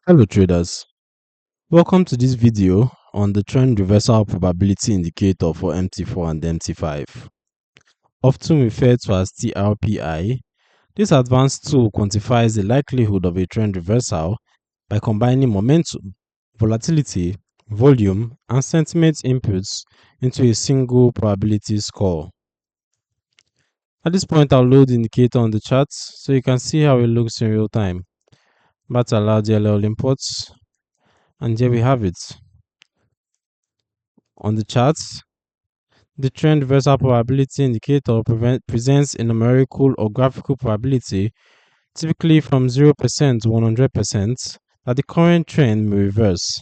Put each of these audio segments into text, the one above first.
Hello traders, welcome to this video on the trend reversal probability indicator for MT4 and MT5. Often referred to as TRPI, this advanced tool quantifies the likelihood of a trend reversal by combining momentum, volatility, volume, and sentiment inputs into a single probability score. At this point, I'll load the indicator on the chart so you can see how it looks in real time. But allow DLL imports, and here we have it. On the charts, the trend reversal probability indicator presents a numerical or graphical probability, typically from 0% to 100%, that the current trend may reverse.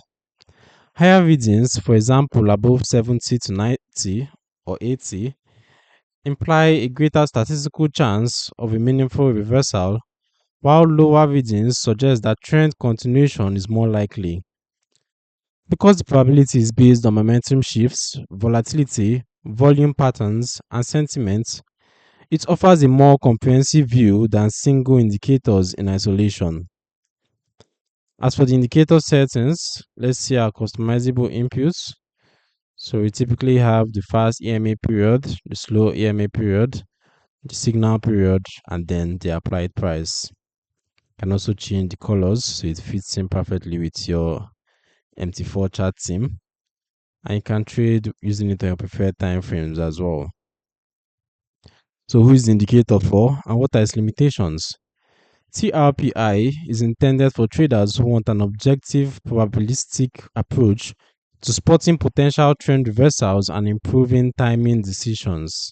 Higher readings, for example above 70 to 90 or 80, imply a greater statistical chance of a meaningful reversal, while lower readings suggest that trend continuation is more likely. Because the probability is based on momentum shifts, volatility, volume patterns, and sentiment, it offers a more comprehensive view than single indicators in isolation. As for the indicator settings, let's see our customizable inputs. So we typically have the fast EMA period, the slow EMA period, the signal period, and then the applied price. You can also change the colors so it fits in perfectly with your MT4 chart theme. And you can trade using it on your preferred time frames as well. So who is the indicator for and what are its limitations? TRPI is intended for traders who want an objective probabilistic approach to spotting potential trend reversals and improving timing decisions.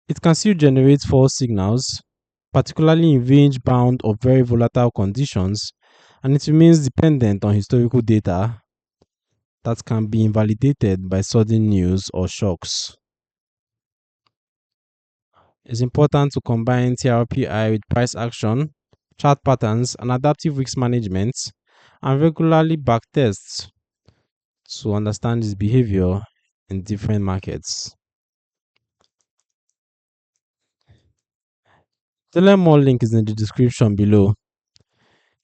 It can still generate false signals, particularly in range bound or very volatile conditions, and it remains dependent on historical data that can be invalidated by sudden news or shocks. It's important to combine TRPI with price action, chart patterns, and adaptive risk management, and regularly backtests to understand its behavior in different markets. The learn more link is in the description below.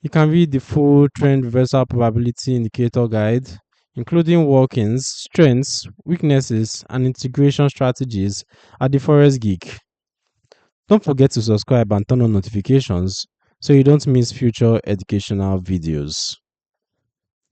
You can read the full trend reversal probability indicator guide, including workings, strengths, weaknesses, and integration strategies at the Forex Geek. Don't forget to subscribe and turn on notifications so you don't miss future educational videos.